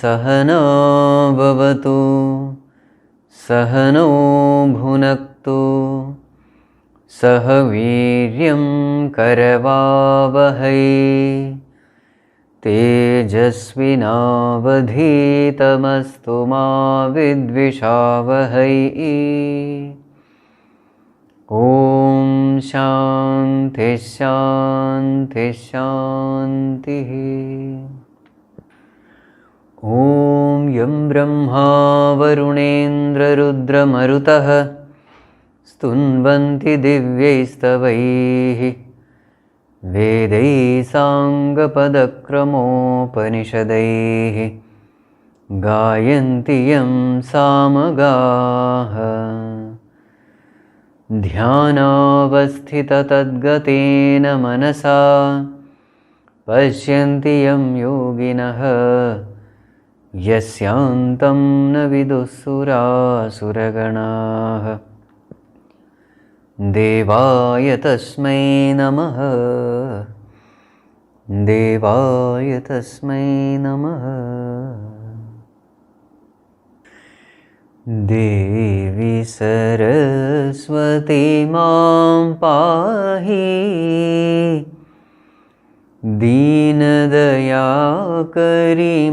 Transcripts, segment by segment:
सहना भवतु सहनौ भुनक्तु सह वीर्यं करवावहै तेजस्विनावधीतमस्तु मा विद्विषावहै। ॐ शान्ति शान्ति शान्तिः। ॐ यं ब्रह्मा वरुणेन्द्ररुद्रमरुतः स्तुन्वन्ति दिव्यैस्तवैः वेदैः साङ्गपदक्रमोपनिषदैः गायन्ति यं सामगाः। ध्यानावस्थिततद्गतेन मनसा पश्यन्ति यं योगिनः यस्यान्तं न विदुःसुरासुरगणाः। देवाय तस्मै नमः देवाय तस्मै नमः। देवी सरस्वती मां पाहि दीनदयाकरी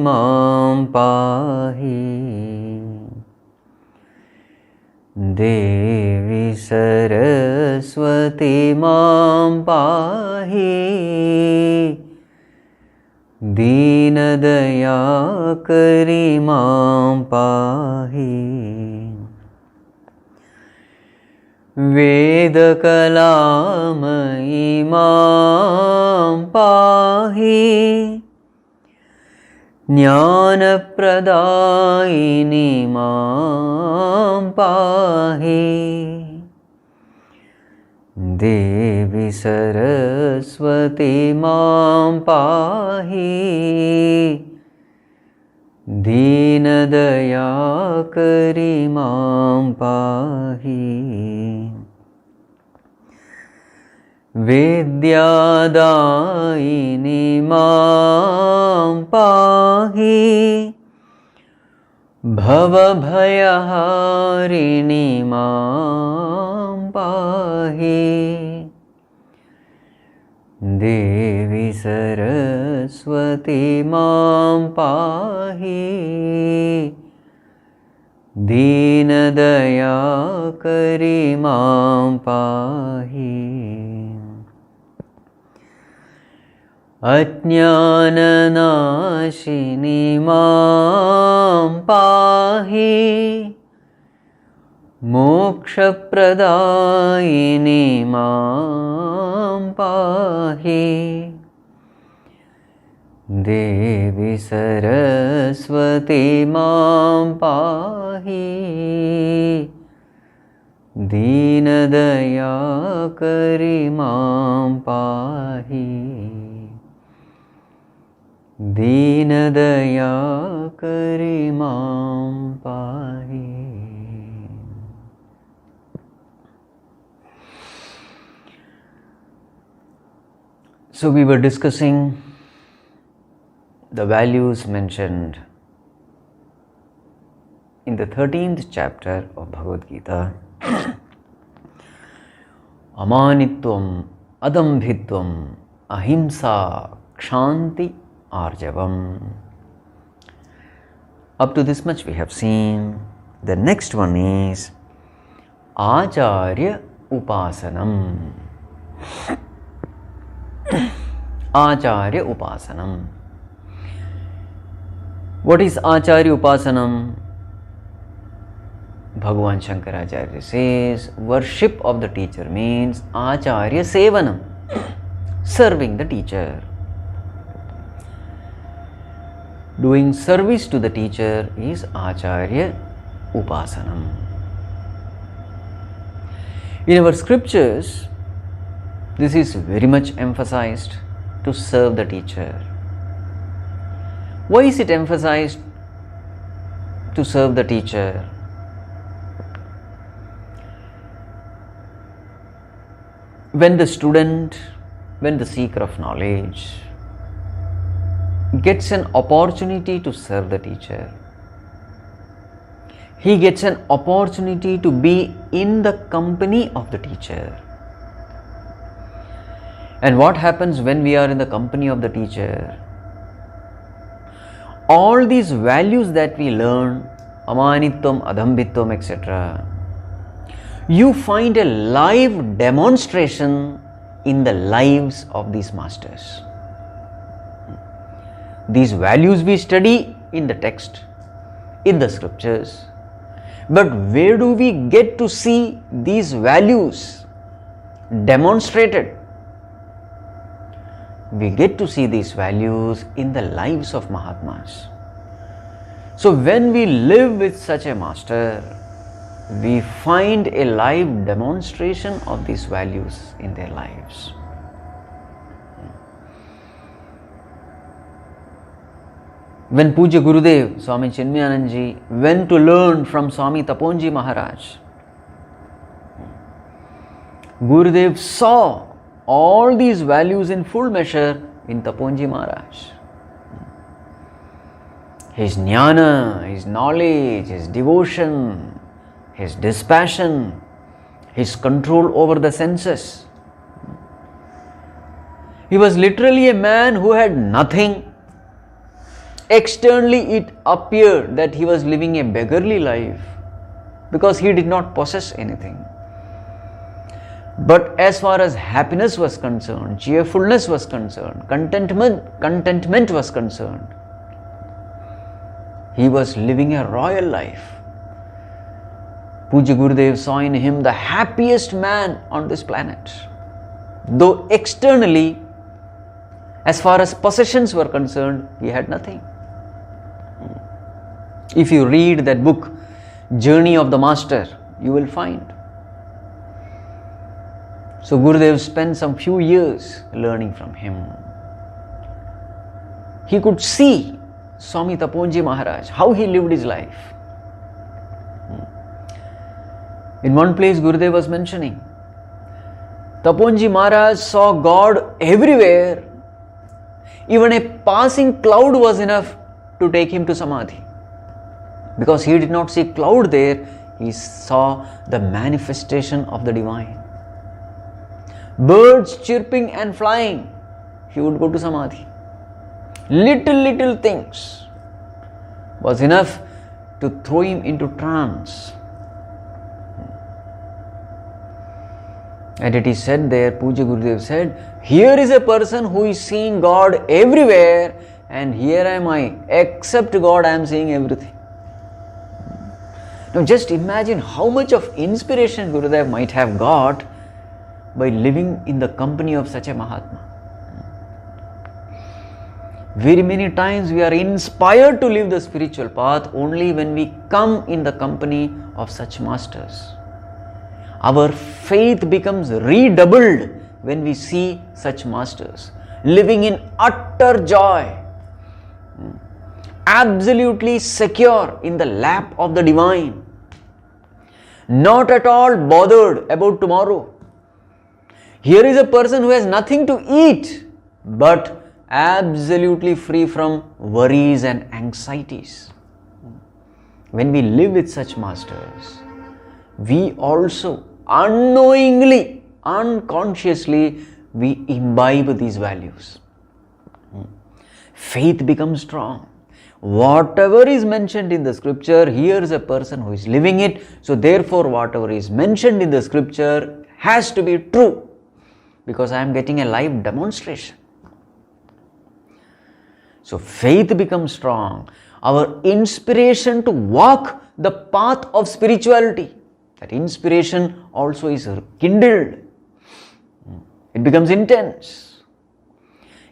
मां पाहि। देवी सरस्वती मां पाहि दीनदयाकरी मां पाहि। वेदकलामयी मां पाहि ज्ञानप्रदायिनी मां पाहि। देवी सरस्वती मां पाहि दीनदयाकरी मां पाहि। विद्यादायिनी मां पाहि भवभयहारिणी मां पाहि। देवी सरस्वती मां पाहि दीनदयाकरी मां पाहि। अज्ञाननाशिनी मां पाहि मोक्षप्रदायिनी मां पाहि। देवी सरस्वती मां पाहि दीनदयाकरी मां पाहि दीनदयाकरी मां पाहि। So we were discussing the values mentioned in the 13th chapter of Bhagavad Gītā. Amanitvam, adambhitvam, ahimsa, kshanti, arjavam. Up to this much we have seen. The next one is āCHārYA-UPāSANAM. āCHārYA-UPāSANAM. What is āCHārYA-UPāSANAM? Bhagavan Shankarācharya says worship of the teacher means āCHārYA-sevanam, serving the teacher. Doing service to the teacher is āCHārYA-UPāSANAM. In our scriptures, this is very much emphasized, to serve the teacher. Why is it emphasized to serve the teacher? When the student, when the seeker of knowledge gets an opportunity to serve the teacher. He gets an opportunity to be in the company of the teacher. And what happens when we are in the company of the teacher? All these values that we learn, amanitvam, adhambitvam, etc., you find a live demonstration in the lives of these masters. These values we study in the text, in the scriptures. But where do we get to see these values demonstrated? We get to see these values in the lives of Mahatmas. So when we live with such a master, we find a live demonstration of these values in their lives. When Pujya Gurudev, Swami Chinmaya went to learn from Swami Taponji Maharaj, Gurudev saw all these values in full measure in Taponji Maharaj. His jnana, his knowledge, his devotion, his dispassion, his control over the senses. He was literally a man who had nothing. Externally it appeared that he was living a beggarly life because he did not possess anything. But as far as happiness was concerned, cheerfulness was concerned, contentment was concerned, he was living a royal life. Pujya Gurudev saw in him the happiest man on this planet. Though externally, as far as possessions were concerned, he had nothing. If you read that book, Journey of the Master, you will find. So Gurudev spent some few years learning from him. He could see Swami Taponji Maharaj, how he lived his life. In one place Gurudev was mentioning, Taponji Maharaj saw God everywhere. Even a passing cloud was enough to take him to Samadhi. Because he did not see cloud there, he saw the manifestation of the divine. Birds chirping and flying, he would go to Samadhi. Little things was enough to throw him into trance. And it is said there, Pujya Gurudev said, here is a person who is seeing God everywhere, and here am I, except God I am seeing everything. Now just imagine how much of inspiration Gurudev might have got by living in the company of such a Mahatma. Very many times we are inspired to live the spiritual path only when we come in the company of such masters. Our faith becomes redoubled when we see such masters living in utter joy, absolutely secure in the lap of the divine, not at all bothered about tomorrow. Here is a person who has nothing to eat, but absolutely free from worries and anxieties. When we live with such masters, we also unknowingly, unconsciously, we imbibe these values. Faith becomes strong. Whatever is mentioned in the scripture, here is a person who is living it. So therefore, whatever is mentioned in the scripture has to be true, because I am getting a live demonstration. So faith becomes strong. Our inspiration to walk the path of spirituality, that inspiration also is kindled. It becomes intense.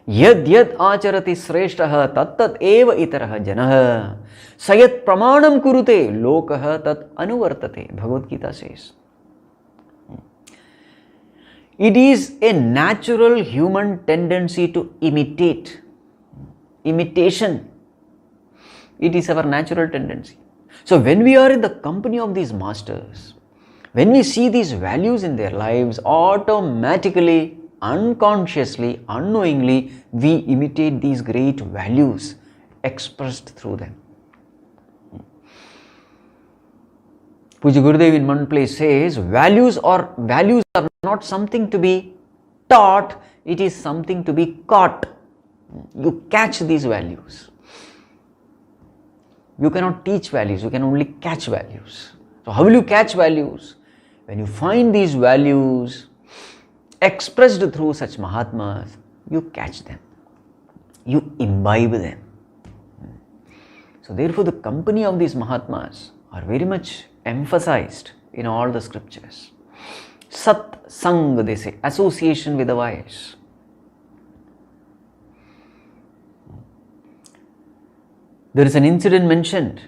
Yad ācharati sreshtaha tat eva itaraha janaha sayat pramanam kurute lokaha tat anuvartate. Bhagavad Gītā says. It is a natural human tendency to imitate. Imitation. It is our natural tendency. So when we are in the company of these masters, when we see these values in their lives, automatically unconsciously, unknowingly, we imitate these great values expressed through them. Puja Gurudev in one place says, values are not something to be taught, it is something to be caught. You catch these values. You cannot teach values, you can only catch values. So how will you catch values? When you find these values expressed through such Mahatmas, you catch them, you imbibe them. So therefore the company of these Mahatmas are very much emphasized in all the scriptures. Satsanga, they say, association with the wise. There is an incident mentioned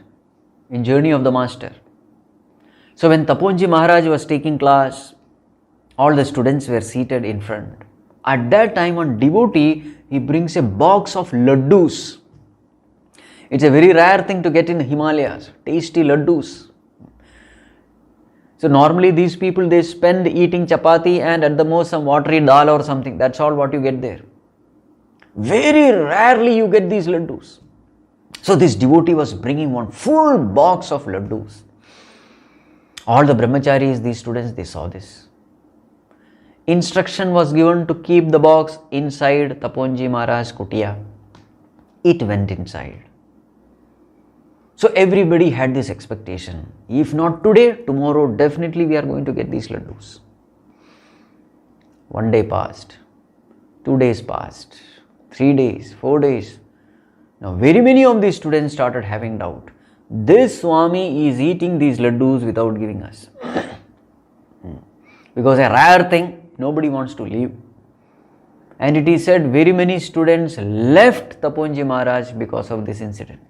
in Journey of the Master. So when Taponji Maharaj was taking class, all the students were seated in front. At that time, one devotee, he brings a box of laddus. It's a very rare thing to get in the Himalayas, tasty laddus. So normally these people, they spend eating chapati and at the most some watery dal or something. That's all what you get there. Very rarely you get these laddus. So this devotee was bringing one full box of laddus. All the brahmacharis, these students, they saw this. Instruction was given to keep the box inside Taponji Maharaj's kutia. It went inside. So everybody had this expectation. If not today, tomorrow definitely we are going to get these laddus. 1 day passed, 2 days passed, 3 days, 4 days. Now very many of these students started having doubt. This Swami is eating these laddus without giving us. Because a rare thing, nobody wants to leave. And it is said very many students left Taponji Maharaj because of this incident.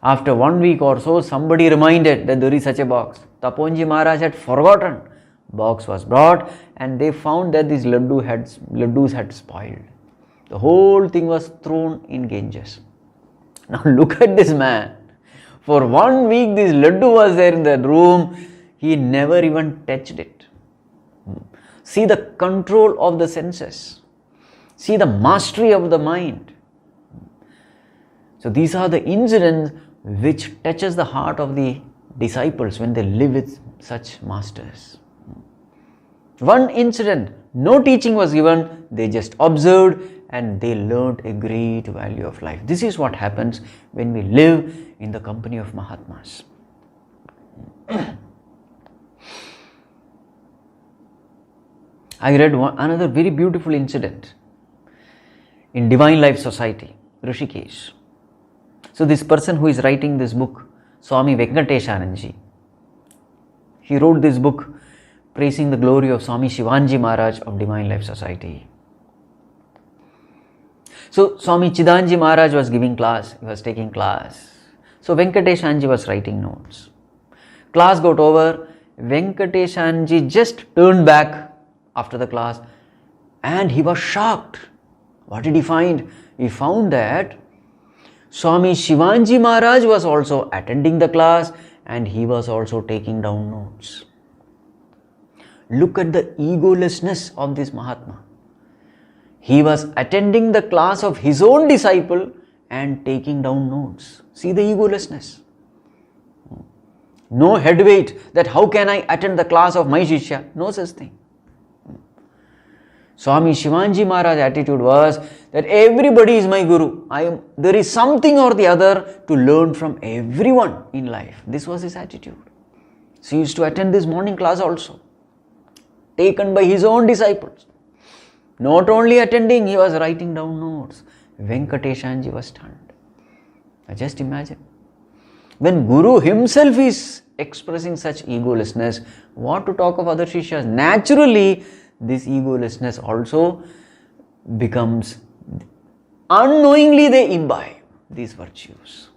After 1 week or so, somebody reminded that there is such a box. Taponji Maharaj had forgotten. Box was brought and they found that these laddus had spoiled. The whole thing was thrown in Ganges. Now look at this man. For 1 week this laddu was there in that room. He never even touched it. See the control of the senses. See the mastery of the mind. So these are the incidents which touches the heart of the disciples when they live with such masters. One incident, no teaching was given, they just observed and they learned a great value of life. This is what happens when we live in the company of Mahatmas. I read another very beautiful incident in Divine Life Society, Rishikesh. So this person who is writing this book, Swami Venkateshananji, he wrote this book praising the glory of Swami Shivanji Maharaj of Divine Life Society. So Swami Chidanji Maharaj was giving class, he was taking class. So Venkateshanji was writing notes. Class got over, Venkateshanji just turned back after the class and he was shocked. What did he find? He found that Swami Shivanji Maharaj was also attending the class and he was also taking down notes. Look at the egolessness of this Mahatma. He was attending the class of his own disciple and taking down notes. See the egolessness. No headweight that how can I attend the class of my Shishya? No such thing. Swami Shivanji Maharaj's attitude was that everybody is my Guru. There is something or the other to learn from everyone in life. This was his attitude. So he used to attend this morning class also, taken by his own disciples. Not only attending, he was writing down notes. Venkateshanji was stunned. Now just imagine. When Guru himself is expressing such egolessness, what to talk of other Shishyas? Naturally, this egolessness also becomes, unknowingly they imbibe these virtues.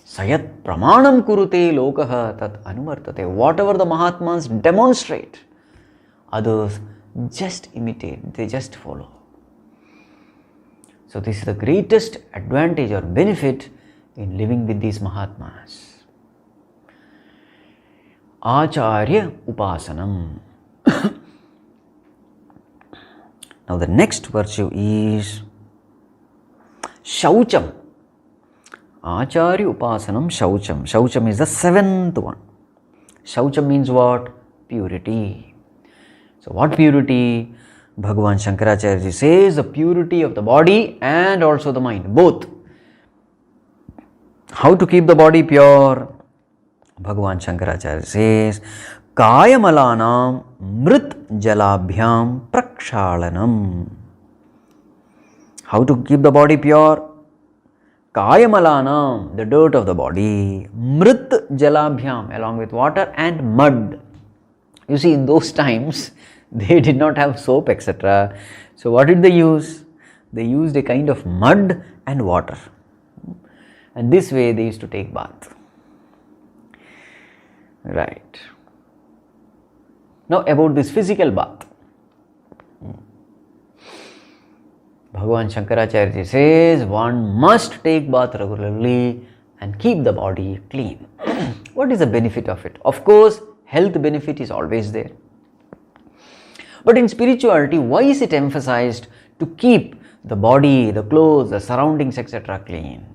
Sayat pramanam kurute lokaha tat anuvartate. Whatever the Mahatmas demonstrate, others just imitate, they just follow. So this is the greatest advantage or benefit in living with these Mahatmas. āCHārYA-UPāSANAM. Now the next virtue is SHAUCHAM. āCHārYA-UPāSANAM SHAUCHAM. SHAUCHAM is the seventh one. SHAUCHAM means what? Purity. So what purity? Bhagavan Shankarācharya says the purity of the body and also the mind, both. How to keep the body pure? Bhagavan Shankarācharya says, Kayamalanam mrit jalabhyam prakshalanam. How to keep the body pure? Kayamalanam, the dirt of the body, mrit jalabhyam, along with water and mud. You see, in those times, they did not have soap, etc. So what did they use? They used a kind of mud and water. And this way they used to take bath. Right. Now about this physical bath. Bhagavan Shankarācharya says one must take bath regularly and keep the body clean. What is the benefit of it? Of course, health benefit is always there. But in spirituality, why is it emphasized to keep the body, the clothes, the surroundings, etc. clean?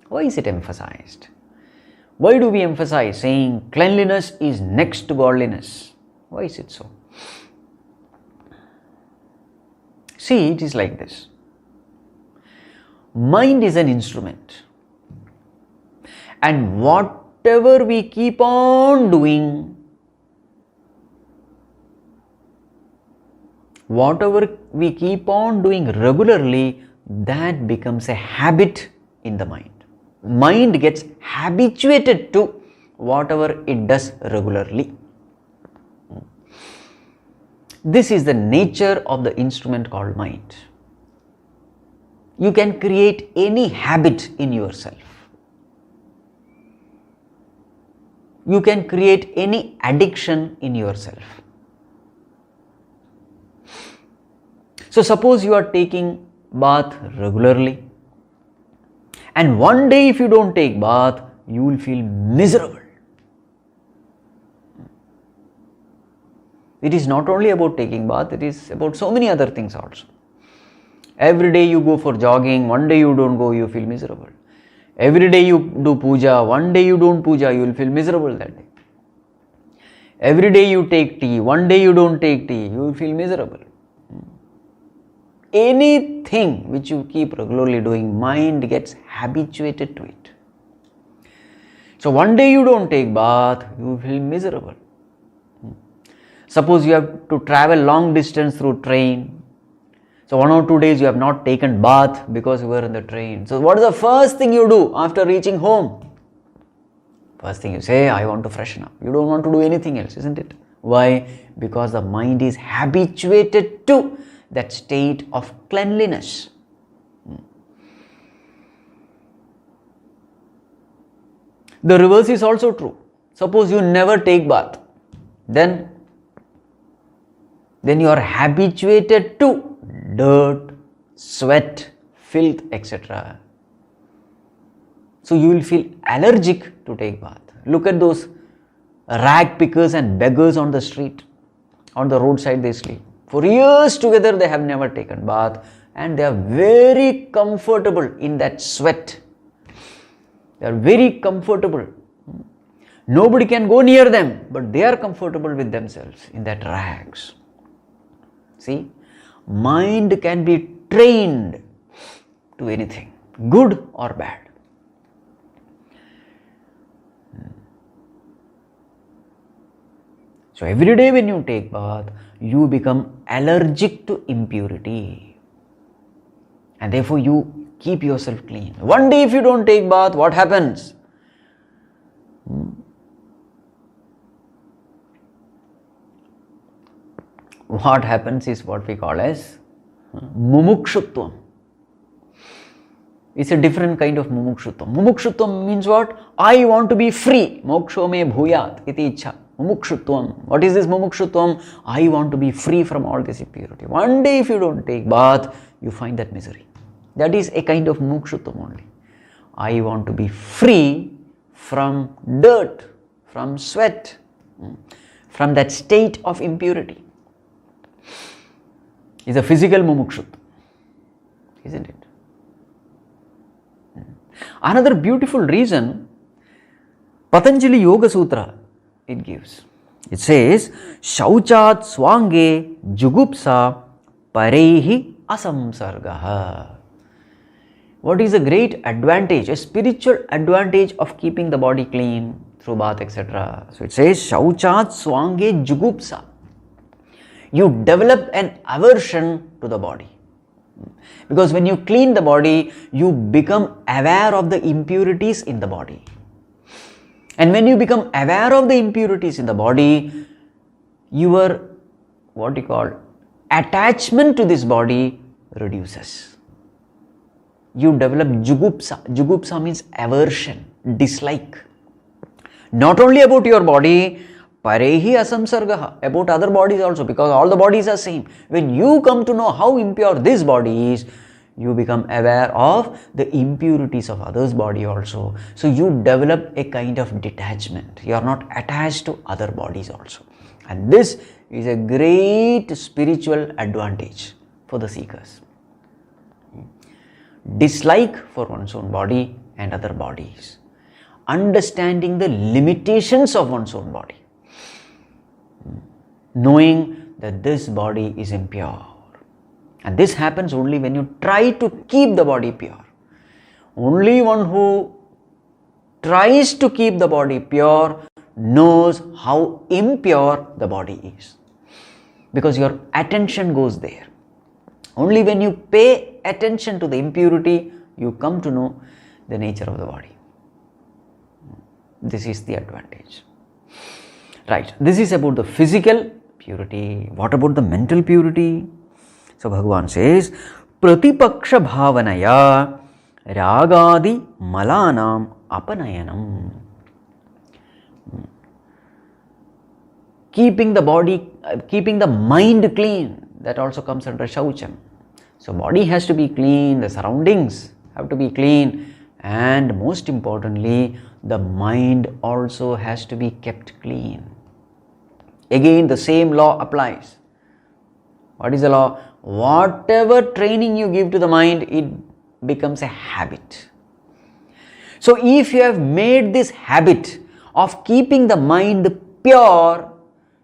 Why is it emphasized? Why do we emphasize saying cleanliness is next to godliness? Why is it so? See, it is like this. Mind is an instrument. And whatever we keep on doing, regularly, that becomes a habit in the mind. Mind gets habituated to whatever it does regularly. This is the nature of the instrument called mind. You can create any habit in yourself. You can create any addiction in yourself. So suppose you are taking bath regularly, and one day if you don't take bath, you will feel miserable. It is not only about taking bath, it is about so many other things also. Every day you go for jogging, one day you don't go, you feel miserable. Every day you do puja, one day you don't puja, you will feel miserable that day. Every day you take tea, one day you don't take tea, you will feel miserable. Anything which you keep regularly doing, mind gets habituated to it. So one day you don't take bath, you feel miserable. Suppose you have to travel long distance through train. So 1 or 2 days you have not taken bath because you were in the train. So what is the first thing you do after reaching home? First thing you say, I want to freshen up. You don't want to do anything else, isn't it? Why? Because the mind is habituated to that state of cleanliness. The reverse is also true. Suppose you never take bath, then you are habituated to dirt, sweat, filth, etc. So you will feel allergic to take bath. Look at those rag pickers and beggars on the street, on the roadside they sleep. For years together they have never taken bath and they are very comfortable in that sweat. They are very comfortable. Nobody can go near them, but they are comfortable with themselves in that rags. See, mind can be trained to anything, good or bad. So every day when you take bath, you become allergic to impurity. And therefore you keep yourself clean. One day if you don't take bath, what happens? What happens is what we call as mumukshutvam. It's a different kind of mumukshutvam. Mumukshutvam means what? I want to be free. Moksho me bhuyat iti ichha. Mumukshutvam. What is this mumukshutvam? I want to be free from all this impurity. One day if you don't take bath, you find that misery. That is a kind of mumukshutvam only. I want to be free from dirt, from sweat, from that state of impurity is a physical mumukshutva, isn't it? Another beautiful reason, Patanjali Yoga Sutra, it gives. It says, Shauchat swange jugupsa parehi asamsargaha. What is a great advantage, a spiritual advantage of keeping the body clean through bath, etc.? So it says, Shauchat swange jugupsa. You develop an aversion to the body. Because when you clean the body, you become aware of the impurities in the body. And when you become aware of the impurities in the body, your, attachment to this body reduces. You develop jugupsa. Jugupsa means aversion, dislike. Not only about your body, parehi asamsargaha, about other bodies also, because all the bodies are same. When you come to know how impure this body is, you become aware of the impurities of others' body also. So you develop a kind of detachment. You are not attached to other bodies also. And this is a great spiritual advantage for the seekers. Dislike for one's own body and other bodies. Understanding the limitations of one's own body. Knowing that this body is impure. And this happens only when you try to keep the body pure. Only one who tries to keep the body pure knows how impure the body is. Because your attention goes there. Only when you pay attention to the impurity, you come to know the nature of the body. This is the advantage. Right, this is about the physical purity. What about the mental purity? So Bhagavan says, Pratipaksha-bhāvanā rāgādi malanam apanayanam. Keeping the body, keeping the mind clean, that also comes under SHAUCHAM. So body has to be clean, the surroundings have to be clean, and most importantly, the mind also has to be kept clean. Again, the same law applies. What is the law? Whatever training you give to the mind, it becomes a habit. So if you have made this habit of keeping the mind pure,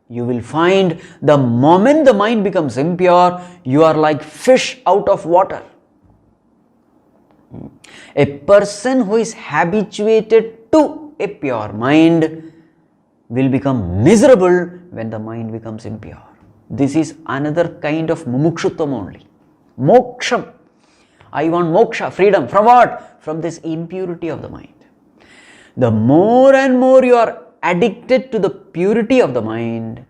you will find the moment the mind becomes impure, you are like fish out of water. A person who is habituated to a pure mind will become miserable when the mind becomes impure. This is another kind of mumukshutvam only. Moksham. I want moksha, freedom. From what? From this impurity of the mind. The more and more you are addicted to the purity of the mind,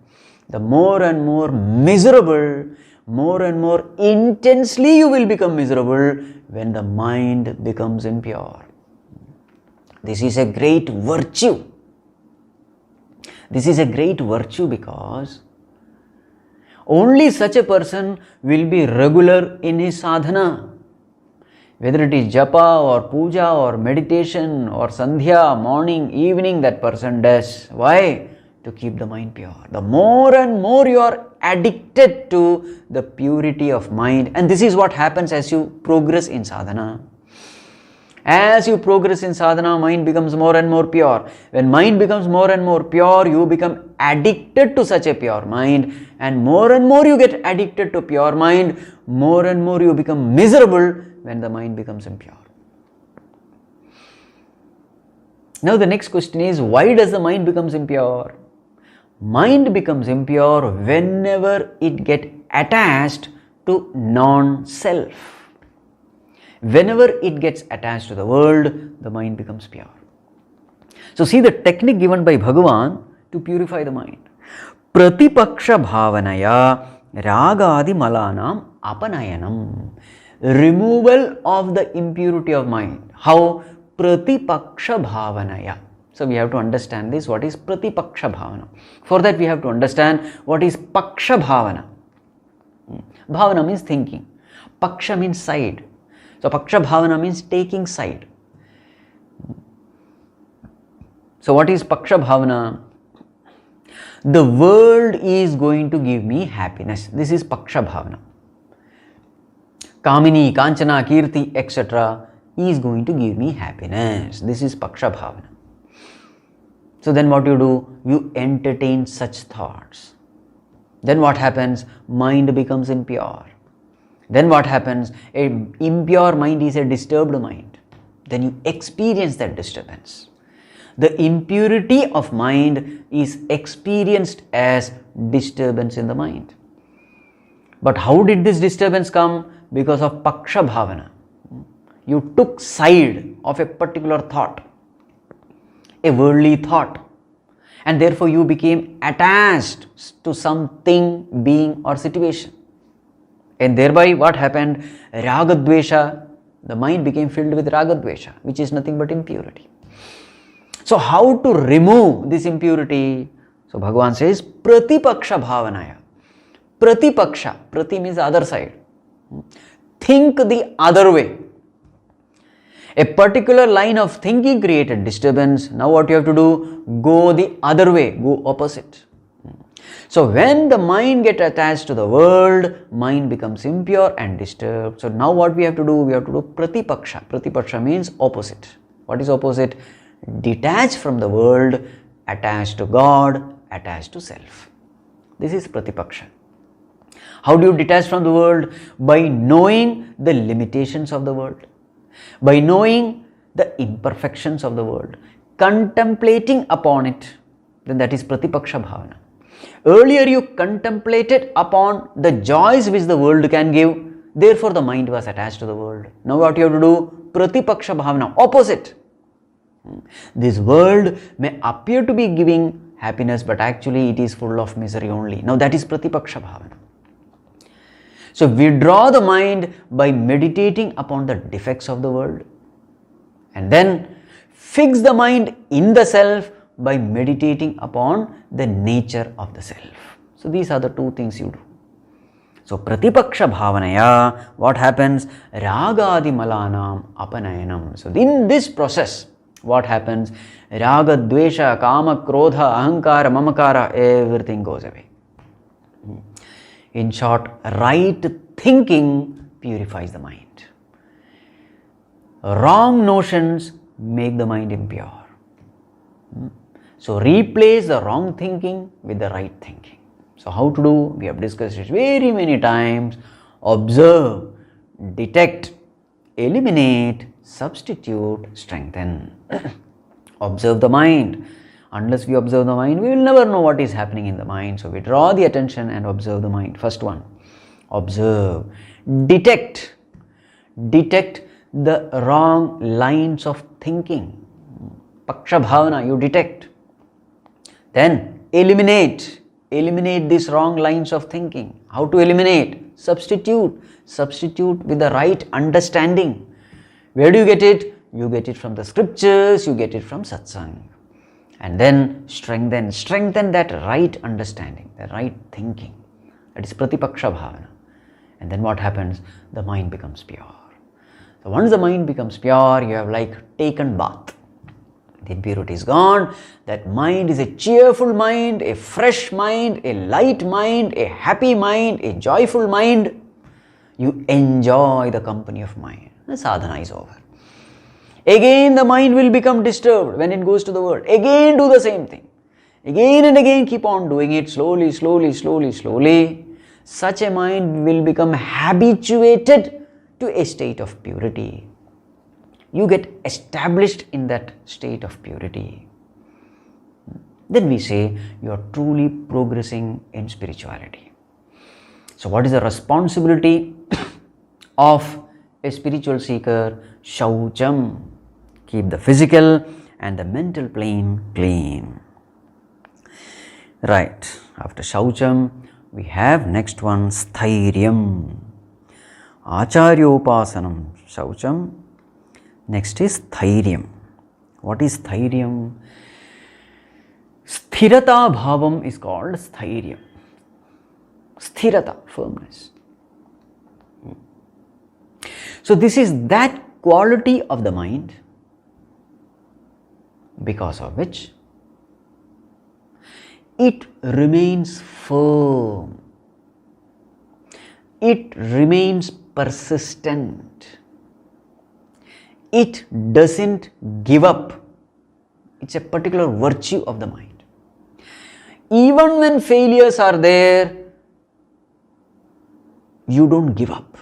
the more and more miserable, more and more intensely you will become miserable when the mind becomes impure. This is a great virtue. This is a great virtue because only such a person will be regular in his sadhana. Whether it is japa or puja or meditation or sandhya, morning, evening, that person does. Why? To keep the mind pure. The more and more you are addicted to the purity of mind, and this is what happens as you progress in sadhana. As you progress in sadhana, mind becomes more and more pure. When mind becomes more and more pure, you become addicted to such a pure mind, and more you get addicted to pure mind, more and more you become miserable when the mind becomes impure. Now the next question is, why does the mind becomes impure? Mind becomes impure whenever it gets attached to non-self. Whenever it gets attached to the world, the mind becomes pure. So see the technique given by Bhagavan to purify the mind. Pratipaksha-bhāvanā rāgādi malanam apanayanam. Removal of the impurity of mind. How? Pratipaksha-bhāvanā. So we have to understand this. What is Pratipaksha-bhāvanā? For that we have to understand what is Paksha-bhāvanā. Bhāvanā means thinking. Paksha means side. So Paksha-bhāvanā means taking side. So what is Paksha-bhāvanā? The world is going to give me happiness. This is Paksha-bhāvanā. Kamini, Kanchana, Kirti, etc. is going to give me happiness. This is Paksha-bhāvanā. So then what you do? You entertain such thoughts. Then what happens? Mind becomes impure. Then what happens? An impure mind is a disturbed mind. Then you experience that disturbance. The impurity of mind is experienced as disturbance in the mind. But how did this disturbance come? Because of Paksha-bhāvanā. You took side of a particular thought, a worldly thought, and therefore you became attached to something, being or situation. And thereby what happened? Raga-dvesha, the mind became filled with Raga-dvesha, which is nothing but impurity. So how to remove this impurity? So Bhagavan says, Pratipaksha-bhāvanā. Pratipaksha, prati means the other side. Think the other way. A particular line of thinking created disturbance. Now what you have to do? Go the other way, go opposite. So when the mind gets attached to the world, mind becomes impure and disturbed. So now what we have to do? We have to do Pratipaksha. Pratipaksha means opposite. What is opposite? Detach from the world, attached to God, attached to self. This is Pratipaksha. How do you detach from the world? By knowing the limitations of the world, by knowing the imperfections of the world, contemplating upon it. Then that is Pratipaksha-bhāvanā. Earlier you contemplated upon the joys which the world can give, therefore the mind was attached to the world. Now what you have to do? Pratipaksha-bhāvanā, opposite. This world may appear to be giving happiness, but actually it is full of misery only. Now that is Pratipaksha-bhāvanā. So withdraw the mind by meditating upon the defects of the world, and then fix the mind in the self by meditating upon the nature of the self. So these are the two things you do. So Pratipaksha-bhāvanaya, what happens? Rāgādi-malanam apanayanam. So in this process, what happens? Raga, dvesha, kama, krodha, ahankara, mamakara, everything goes away. In short, right thinking purifies the mind. Wrong notions make the mind impure. So replace the wrong thinking with the right thinking. So how to do? We have discussed it very many times. Observe, detect, eliminate, substitute, strengthen. Observe the mind. Unless we observe the mind, we will never know what is happening in the mind. So we draw the attention and observe the mind. First one, observe. Detect. Detect the wrong lines of thinking. Paksha-bhāvanā, you detect. Then eliminate. Eliminate these wrong lines of thinking. How to eliminate? Substitute. Substitute with the right understanding. Where do you get it? You get it from the scriptures, you get it from satsang. And then strengthen that right understanding, the right thinking. That is Pratipaksha-bhāvanā. And then what happens? The mind becomes pure. So once the mind becomes pure, you have like taken bath. The impurity is gone. That mind is a cheerful mind, a fresh mind, a light mind, a happy mind, a joyful mind. You enjoy the company of mind. The sadhana is over. Again the mind will become disturbed when it goes to the world. Again do the same thing. Again and again keep on doing it slowly, slowly, slowly, slowly. Such a mind will become habituated to a state of purity. You get established in that state of purity. Then we say you are truly progressing in spirituality. So what is the responsibility of a spiritual seeker? SHAUCHAM. Keep the physical and the mental plane clean. Right. After SHAUCHAM, we have next one, STHAIRYAM. āCHārYA-UPāSANAM. SHAUCHAM. Next is STHAIRYAM. What is STHAIRYAM? Sthirata bhavam is called STHAIRYAM. Sthirata, firmness. So this is that quality of the mind because of which it remains firm. It remains persistent. It doesn't give up. It's a particular virtue of the mind. Even when failures are there, you don't give up.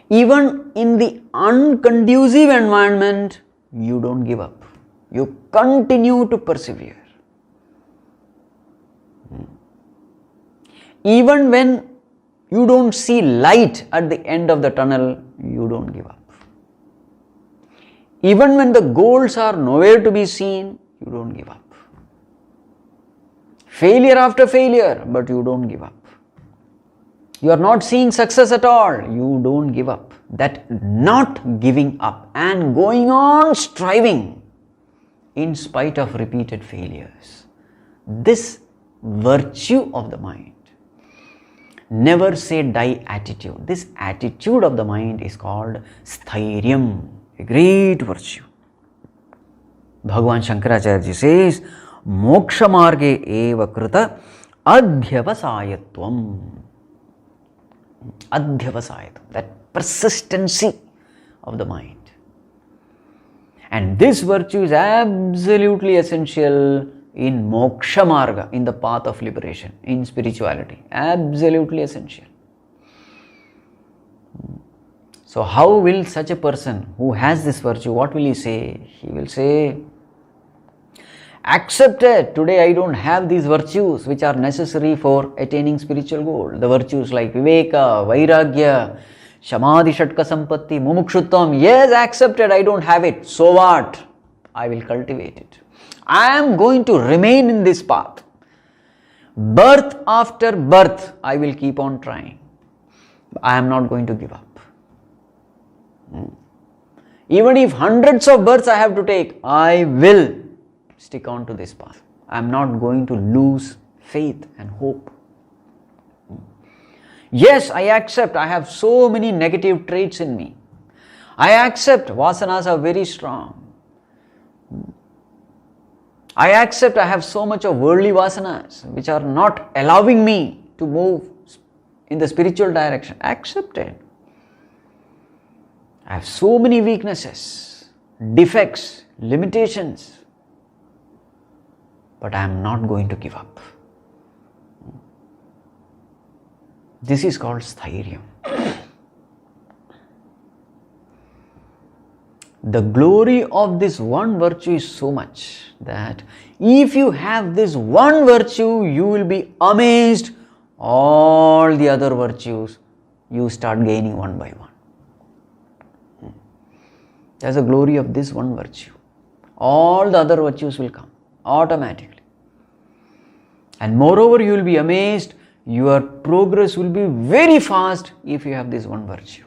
Even in the unconducive environment, you don't give up. You continue to persevere. Even when you don't see light at the end of the tunnel, you don't give up. Even when the goals are nowhere to be seen, you don't give up. Failure after failure, but you don't give up. You are not seeing success at all, you don't give up. That not giving up and going on striving in spite of repeated failures. This virtue of the mind, never say die attitude. This attitude of the mind is called STHAIRYAM, a great virtue. Bhagavan Shankarācharya says, Moksha marge eva krita adhyavasayatvam. Adhyavasayatvam, that persistency of the mind. And this virtue is absolutely essential in moksha marga, in the path of liberation, in spirituality. Absolutely essential. So how will such a person who has this virtue, what will he say? He will say, accepted, today I don't have these virtues which are necessary for attaining spiritual goal. The virtues like viveka, vairagya, shamadhi shatka sampatti, mumukshutvam. Yes, accepted, I don't have it. So what? I will cultivate it. I am going to remain in this path. Birth after birth, I will keep on trying. I am not going to give up. Even if hundreds of births I have to take, I will stick on to this path. I am not going to lose faith and hope. Yes, I accept I have so many negative traits in me. I accept vasanas are very strong. I accept I have so much of worldly vasanas which are not allowing me to move in the spiritual direction. Accept it. I have so many weaknesses, defects, limitations, but I am not going to give up. This is called STHAIRYAM. The glory of this one virtue is so much that if you have this one virtue, you will be amazed. All the other virtues you start gaining one by one. That's the glory of this one virtue. All the other virtues will come automatically. And moreover, you will be amazed. Your progress will be very fast if you have this one virtue.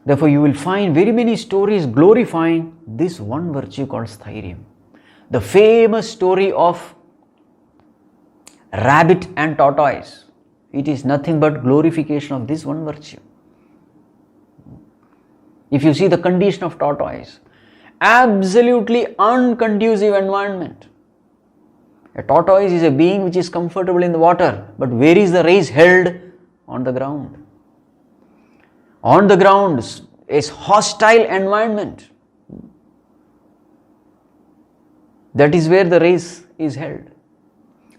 Therefore, you will find very many stories glorifying this one virtue called STHAIRYAM. The famous story of rabbit and tortoise. It is nothing but glorification of this one virtue. If you see the condition of tortoise, absolutely unconducive environment. A tortoise is a being which is comfortable in the water, but where is the race held? On the ground. On the ground is hostile environment. That is where the race is held.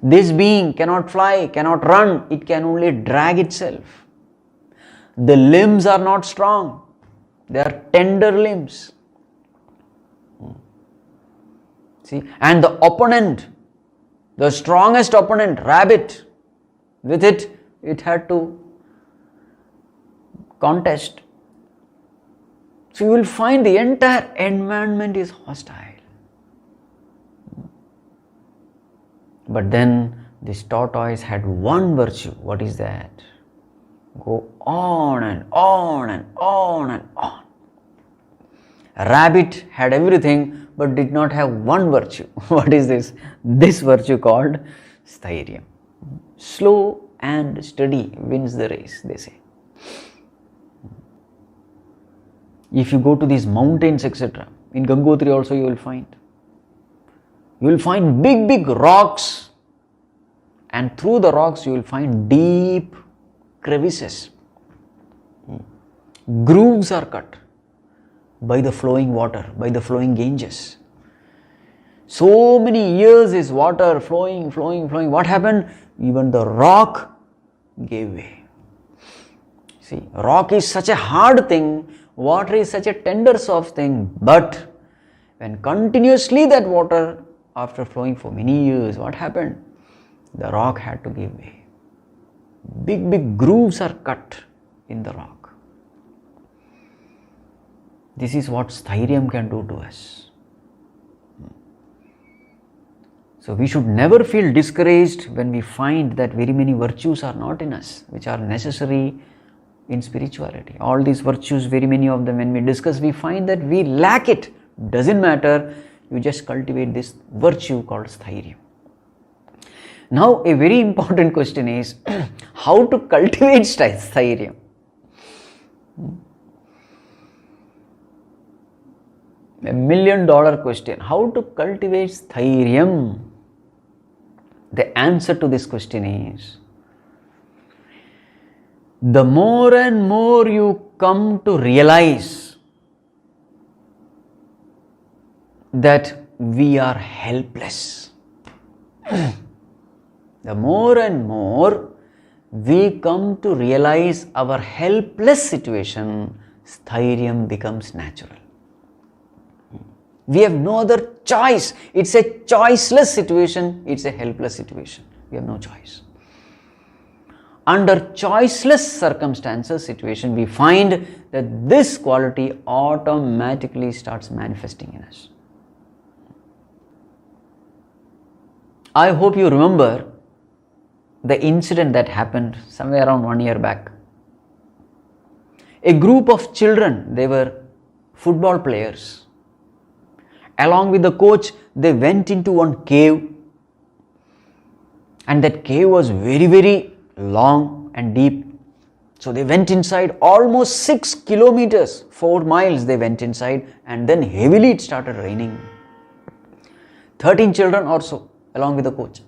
This being cannot fly, cannot run, it can only drag itself. The limbs are not strong, they are tender limbs. See, and the opponent, the strongest opponent, rabbit, with it, it had to contest. So you will find the entire environment is hostile. But then this tortoise had one virtue. What is that? Go on and on and on and on. A rabbit had everything but did not have one virtue. What is this? This virtue called STHAIRYAM. Slow and steady wins the race, they say. If you go to these mountains, etc., in Gangotri also you will find. You will find big, big rocks, and through the rocks you will find deep crevices. Grooves are cut by the flowing water, by the flowing Ganges. So many years is water flowing. What happened? Even the rock gave way. See, rock is such a hard thing, water is such a tender, soft thing, but when continuously that water, after flowing for many years, what happened? The rock had to give way. Big, big grooves are cut in the rock. This is what STHAIRYAM can do to us. So we should never feel discouraged when we find that very many virtues are not in us, which are necessary in spirituality. All these virtues, very many of them, when we discuss, we find that we lack it. Doesn't matter, you just cultivate this virtue called STHAIRYAM. Now a very important question is, how to cultivate STHAIRYAM? $1 million question. How to cultivate STHAIRYAM? The answer to this question is, the more and more you come to realize that we are helpless, the more and more we come to realize our helpless situation, STHAIRYAM becomes natural. We have no other choice. It's a choiceless situation, it's a helpless situation. We have no choice. Under choiceless circumstances, situation, we find that this quality automatically starts manifesting in us. I hope you remember the incident that happened somewhere around 1 year back. A group of children, they were football players. Along with the coach, they went into one cave, and that cave was very, very long and deep. So they went inside almost 6 kilometers, 4 miles they went inside, and then heavily it started raining. 13 children or so along with the coach.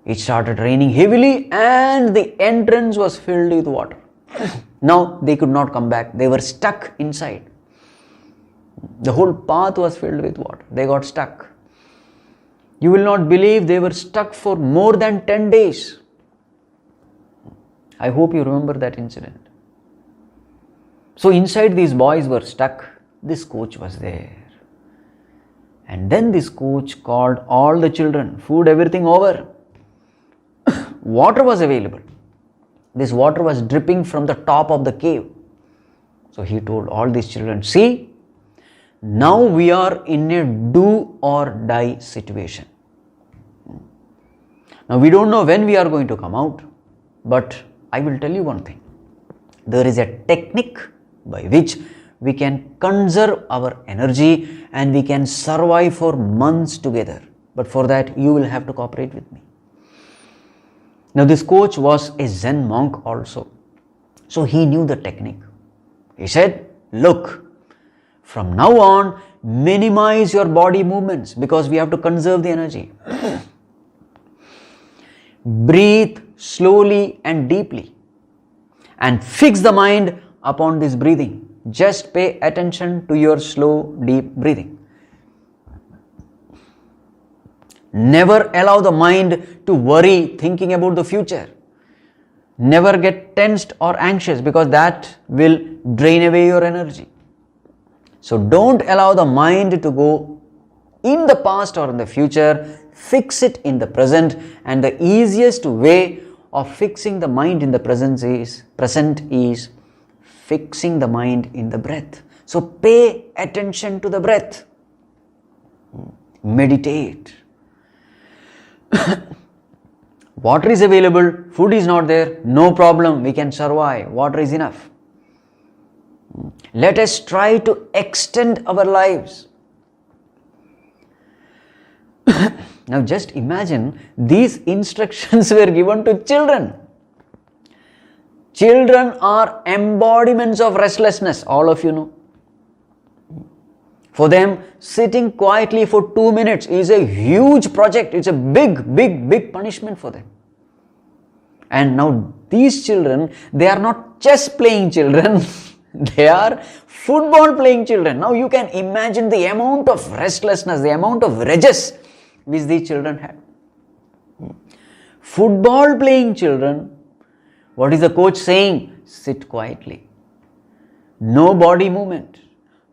It started raining heavily and the entrance was filled with water. Now they could not come back. They were stuck inside. The whole path was filled with water. They got stuck. You will not believe they were stuck for more than 10 days. I hope you remember that incident. So inside these boys were stuck. This coach was there. And then this coach called all the children, food, everything over. Water was available. This water was dripping from the top of the cave. So he told all these children, see, now we are in a do or die situation. Now we don't know when we are going to come out, but I will tell you one thing. There is a technique by which we can conserve our energy and we can survive for months together. But for that, you will have to cooperate with me. Now this coach was a Zen monk also. So he knew the technique. He said, look, from now on, minimize your body movements because we have to conserve the energy. Breathe slowly and deeply and fix the mind upon this breathing. Just pay attention to your slow, deep breathing. Never allow the mind to worry thinking about the future. Never get tensed or anxious because that will drain away your energy. So don't allow the mind to go in the past or in the future. Fix it in the present, and the easiest way of fixing the mind in the present is fixing the mind in the breath. So pay attention to the breath. Meditate. Water is available, food is not there, no problem, we can survive, water is enough. Let us try to extend our lives. Now just imagine these instructions were given to children. Children are embodiments of restlessness, all of you know. For them, sitting quietly for 2 minutes is a huge project. It's a big punishment for them. And now these children, they are not chess playing children, they are football playing children. Now you can imagine the amount of restlessness, the amount of rages which these children had. Football playing children, what is the coach saying? Sit quietly. No body movement.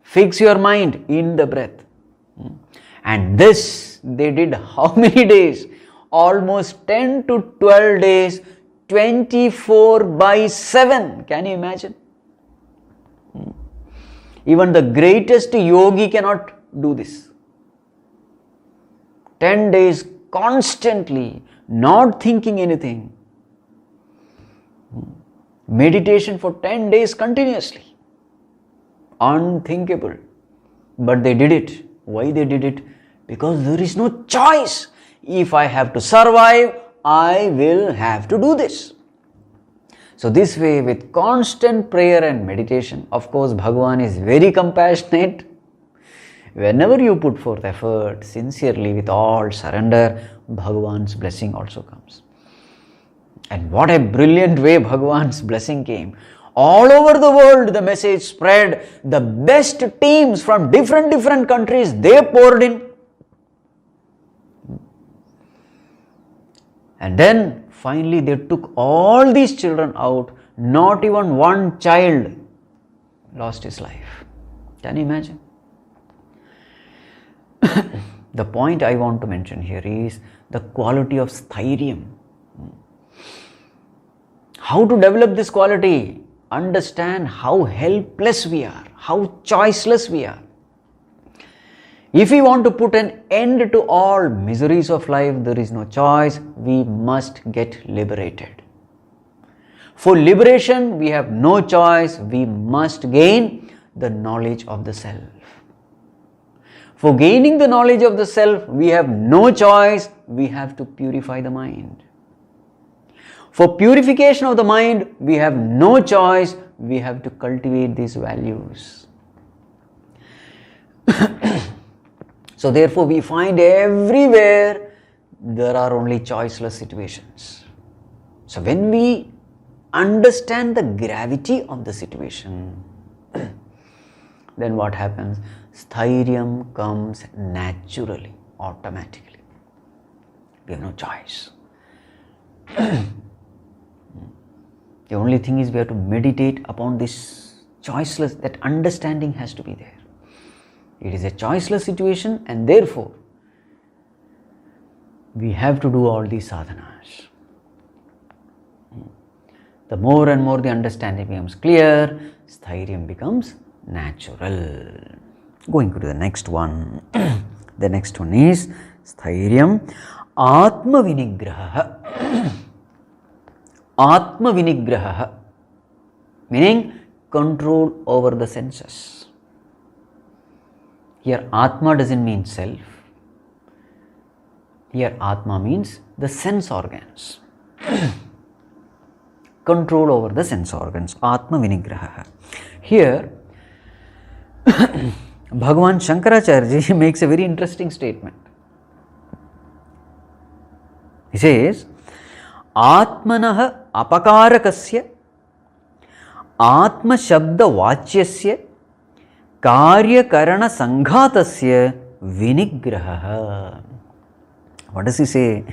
Fix your mind in the breath. And this they did how many days? Almost 10 to 12 days, 24/7. Can you imagine? Even the greatest yogi cannot do this. 10 days constantly, not thinking anything. Meditation for 10 days continuously. Unthinkable. But they did it. Why they did it? Because there is no choice. If I have to survive, I will have to do this. So this way, with constant prayer and meditation, of course Bhagavan is very compassionate. Whenever you put forth effort, sincerely, with all surrender, Bhagavan's blessing also comes. And what a brilliant way Bhagavan's blessing came. All over the world the message spread. The best teams from different countries, they poured in. And then finally they took all these children out. Not even one child lost his life. Can you imagine? The point I want to mention here is the quality of STHAIRYAM. How to develop this quality? Understand how helpless we are, how choiceless we are. If we want to put an end to all miseries of life, there is no choice. We must get liberated. For liberation, we have no choice. We must gain the knowledge of the self. For gaining the knowledge of the self, we have no choice. We have to purify the mind. For purification of the mind, we have no choice. We have to cultivate these values. So therefore, we find everywhere there are only choiceless situations. So when we understand the gravity of the situation, then what happens? STHAIRYAM comes naturally, automatically. We have no choice. The only thing is we have to meditate upon this choiceless, that understanding has to be there. It is a choiceless situation, and therefore we have to do all these sadhanas. The more and more the understanding becomes clear, STHAIRYAM becomes natural. Going to the next one. The next one is STHAIRYAM āTMA-VINIGRAHA. āTMA-VINIGRAHA, meaning control over the senses. Here Atma doesn't mean self. Here Atma means the sense organs. Control over the sense organs. āTMA-VINIGRAHA. Here Bhagavan Shankarācārya makes a very interesting statement. He says, Atmanah apakarakasya atma-shabda-vāchyasya karya-karana sanghatasya vinigraha. What does he say?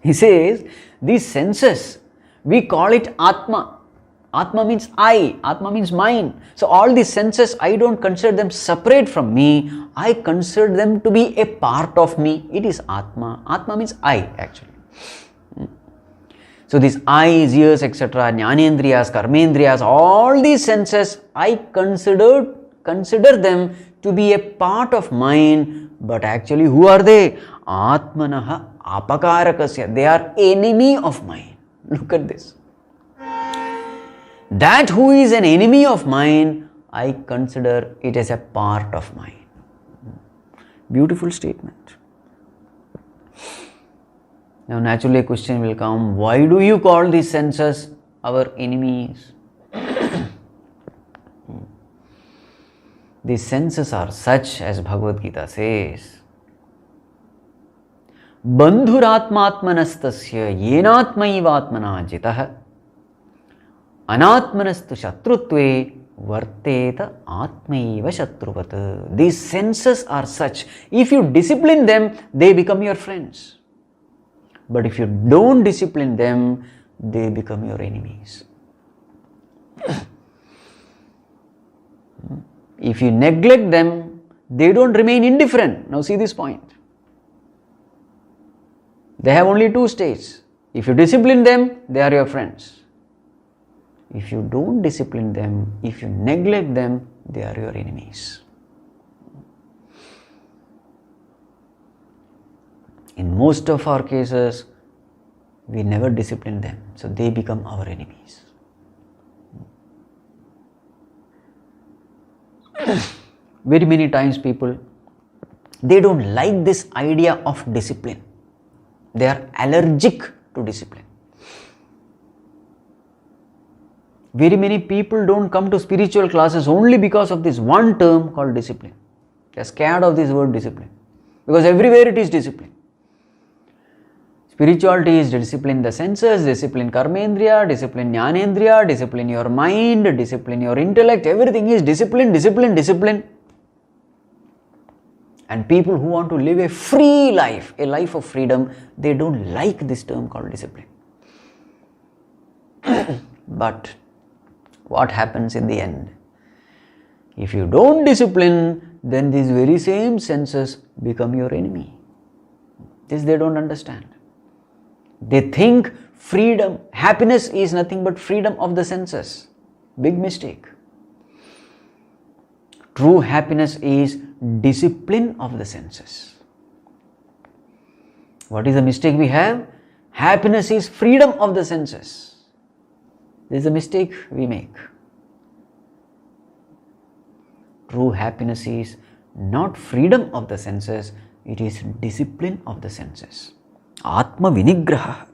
He says, these senses, we call it Atma. Atma means I, Atma means mine. So all these senses, I don't consider them separate from me. I consider them to be a part of me. It is Atma. Atma means I, actually. So these eyes, ears, etc., jnanendriyas, karmendriyas, all these senses, I consider them to be a part of mine, but actually who are they? Atmanaha apakarakasya. They are enemy of mine. Look at this. That who is an enemy of mine, I consider it as a part of mine. Beautiful statement. Now naturally a question will come, why do you call these senses our enemies? These senses are such, as Bhagavad Gītā says, Bandhuratmatmanastasya yenatmaivatmana jitah anatmanastu shatrutve varteta atmaiva shatruvat. These senses are such. If you discipline them, they become your friends. But if you don't discipline them, they become your enemies. If you neglect them, they don't remain indifferent. Now see this point. They have only two states. If you discipline them, they are your friends. If you don't discipline them, if you neglect them, they are your enemies. In most of our cases, we never discipline them, so they become our enemies. Very many times people, they don't like this idea of discipline. They are allergic to discipline. Very many people don't come to spiritual classes only because of this one term called discipline. They are scared of this word discipline, because everywhere it is discipline. Spirituality is discipline the senses, discipline karmendriya, discipline jnanendriya, discipline your mind, discipline your intellect. Everything is discipline, discipline, discipline. And people who want to live a free life, a life of freedom, they don't like this term called discipline. But what happens in the end? If you don't discipline, then these very same senses become your enemy. This they don't understand. They think freedom, happiness is nothing but freedom of the senses. Big mistake. True happiness is discipline of the senses. What is the mistake we have? Happiness is freedom of the senses. This is the mistake we make. True happiness is not freedom of the senses, it is discipline of the senses. āTMA-VINIGRAHA.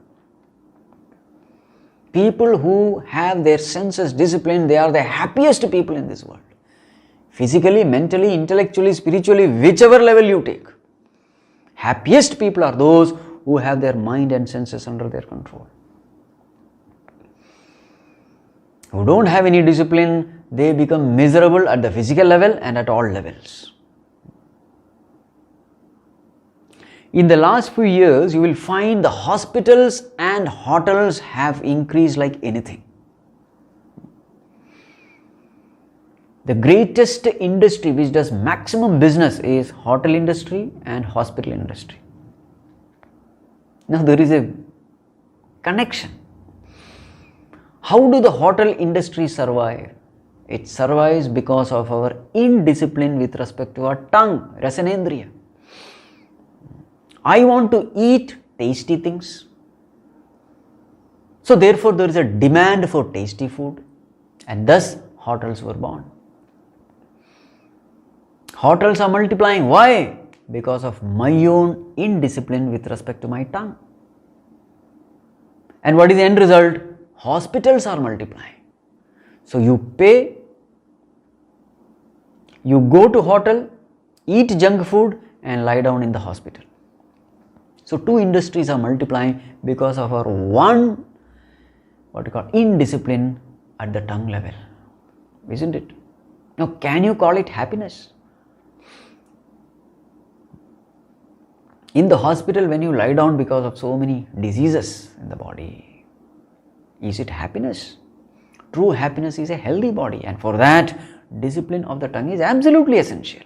People who have their senses disciplined, they are the happiest people in this world. Physically, mentally, intellectually, spiritually, whichever level you take. Happiest people are those who have their mind and senses under their control. Who don't have any discipline, they become miserable at the physical level and at all levels. In the last few years, you will find the hospitals and hotels have increased like anything. The greatest industry which does maximum business is hotel industry and hospital industry. Now there is a connection. How do the hotel industry survive? It survives because of our indiscipline with respect to our tongue, rasanendriya. I want to eat tasty things. So therefore there is a demand for tasty food, and thus hotels were born. Hotels are multiplying. Why? Because of my own indiscipline with respect to my tongue. And what is the end result? Hospitals are multiplying. So you pay, you go to hotel, eat junk food and lie down in the hospital. So two industries are multiplying because of our one, indiscipline at the tongue level. Isn't it? Now can you call it happiness? In the hospital, when you lie down because of so many diseases in the body, is it happiness? True happiness is a healthy body, and for that, discipline of the tongue is absolutely essential.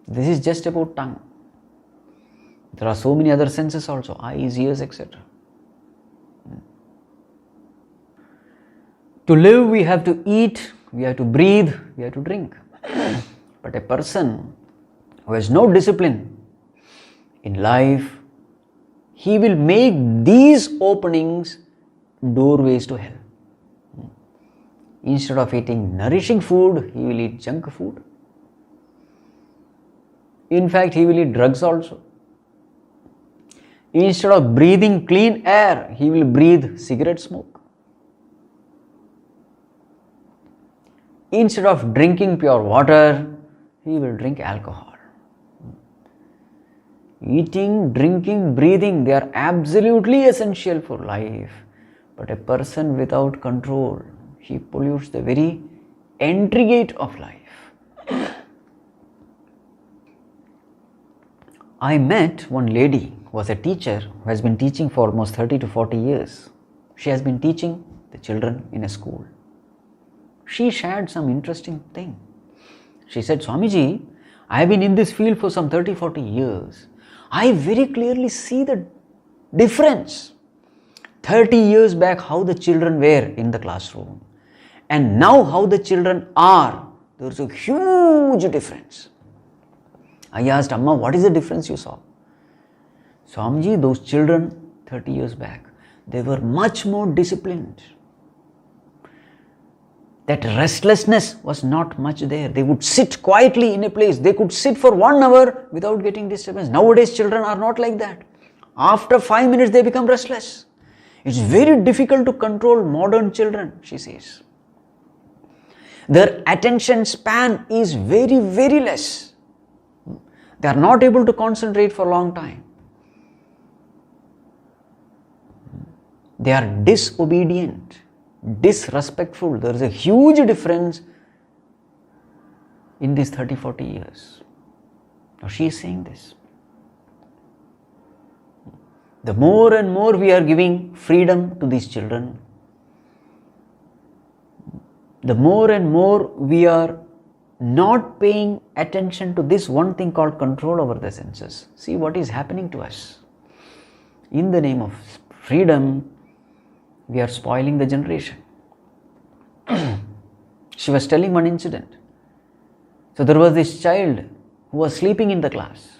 This is just about tongue. There are so many other senses also, eyes, ears, etc. To live, we have to eat, we have to breathe, we have to drink. But a person who has no discipline in life, he will make these openings doorways to hell. Instead of eating nourishing food, he will eat junk food. In fact, he will eat drugs also. Instead of breathing clean air, he will breathe cigarette smoke. instead of drinking pure water, he will drink alcohol. Eating, drinking, breathing, they are absolutely essential for life. But a person without control, he pollutes the very entry gate of life. I met one lady who was a teacher who has been teaching for almost 30 to 40 years. She has been teaching the children in a school. She shared some interesting thing. She said, Swamiji, I have been in this field for some 30-40 years. I very clearly see the difference. 30 years back, how the children were in the classroom, and now how the children are. There is a huge difference. I asked, Amma, what is the difference you saw? Swamiji, those children 30 years back, they were much more disciplined. That restlessness was not much there. They would sit quietly in a place. They could sit for 1 hour without getting disturbance. Nowadays, children are not like that. After 5 minutes, they become restless. It's very difficult to control modern children, she says. Their attention span is very, very less. They are not able to concentrate for a long time. They are disobedient, disrespectful. There is a huge difference in these 30-40 years. Now she is saying this. The more and more we are giving freedom to these children, the more and more we are not paying attention to this one thing called control over the senses. See what is happening to us. In the name of freedom, we are spoiling the generation. She was telling one incident. So there was this child who was sleeping in the class.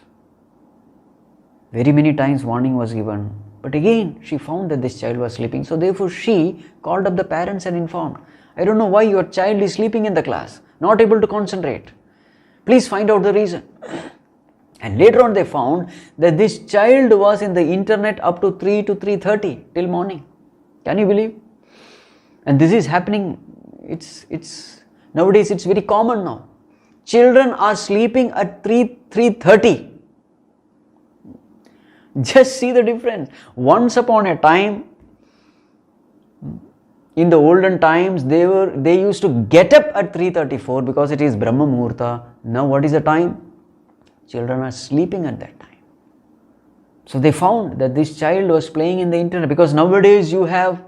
Very many times warning was given, but again she found that this child was sleeping. So therefore she called up the parents and informed, I don't know why your child is sleeping in the class, not able to concentrate. Please find out the reason. And later on they found that this child was in the internet up to 3 to 3:30 till morning. Can you believe? And this is happening, nowadays it's very common now. Children are sleeping at 3:30. Just see the difference. Once upon a time, in the olden times, they used to get up at 3:34 because it is Brahma Muhurta. Now what is the time? Children are sleeping at that time. So they found that this child was playing in the internet, because nowadays you have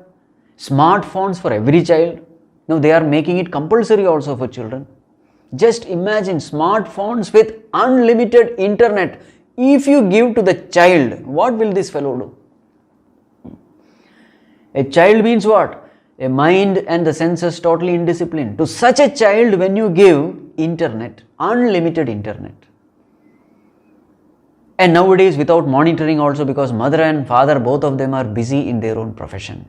smartphones for every child. Now they are making it compulsory also for children. Just imagine smartphones with unlimited internet. If you give to the child, what will this fellow do? A child means what? A mind and the senses totally indisciplined. To such a child, when you give internet, unlimited internet, and nowadays without monitoring also, because mother and father, both of them are busy in their own profession.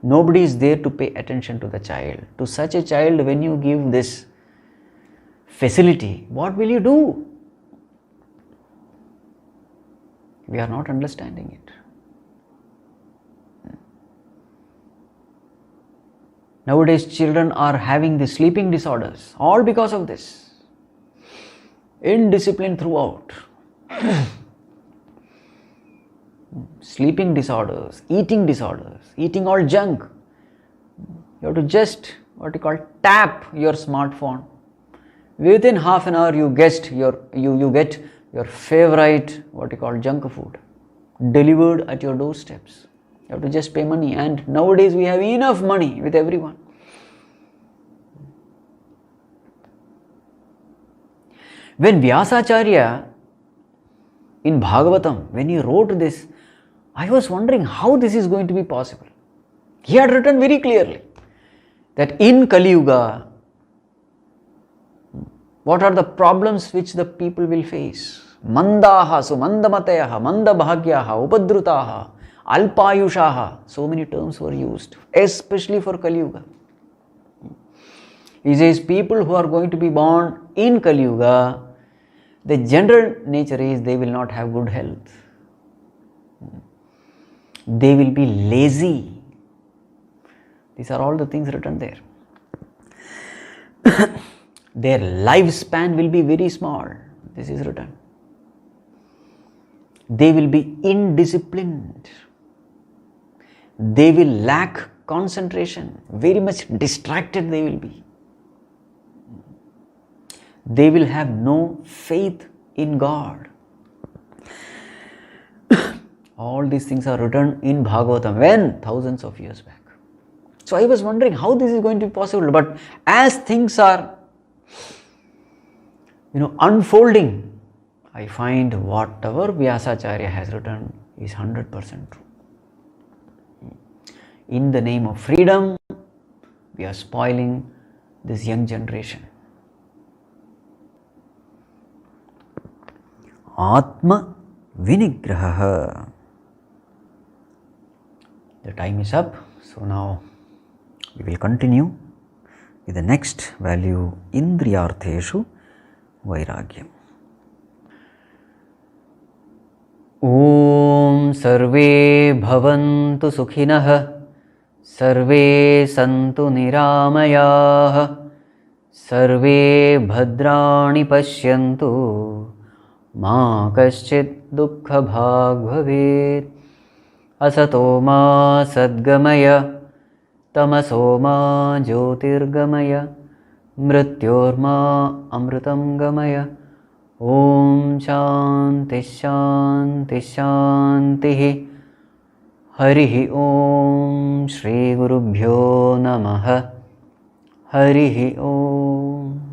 Nobody is there to pay attention to the child. To such a child, when you give this facility, what will you do? We are not understanding it. Nowadays children are having the sleeping disorders, all because of this. Indiscipline throughout. Sleeping disorders, eating all junk. You have to just, tap your smartphone. Within half an hour you get your favorite, junk food delivered at your doorsteps. You have to just pay money, and nowadays we have enough money with everyone. When Vyāsa in Bhagavatam, when he wrote this, I was wondering how this is going to be possible. He had written very clearly that in Kaliyuga, what are the problems which the people will face? Mandaha, mandamatayaha, mandabhagyaha, upadrutaha, alpayushaha. So many terms were used, especially for Kaliyuga. He says people who are going to be born in Kaliyuga, the general nature is they will not have good health. They will be lazy. These are all the things written there. their lifespan will be very small. This is written. They will be indisciplined. They will lack concentration. Very much distracted they will be. They will have no faith in God. All these things are written in Bhagavatam. When? Thousands of years back. So I was wondering how this is going to be possible. But as things are, unfolding, I find whatever āCHārYA has written is 100% true. In the name of freedom, we are spoiling this young generation. āTMA-VINIGRAHA. The time is up, so now we will continue with the next value, Indriyartheshu Vairagyam. Om Sarve Bhavantu Sukhinah Sarve Santu Niramayah Sarve Bhadrani Pashyantu Ma Kaschit Dukkha Bhag Bhavet Asato Ma Sadgamaya Tamaso Ma Jyotirgamaya Mrityorma Amritam Gamaya Om Shanti Shanti Shanti Harihi Om Shri Gurubhyo Namaha Harihi Om.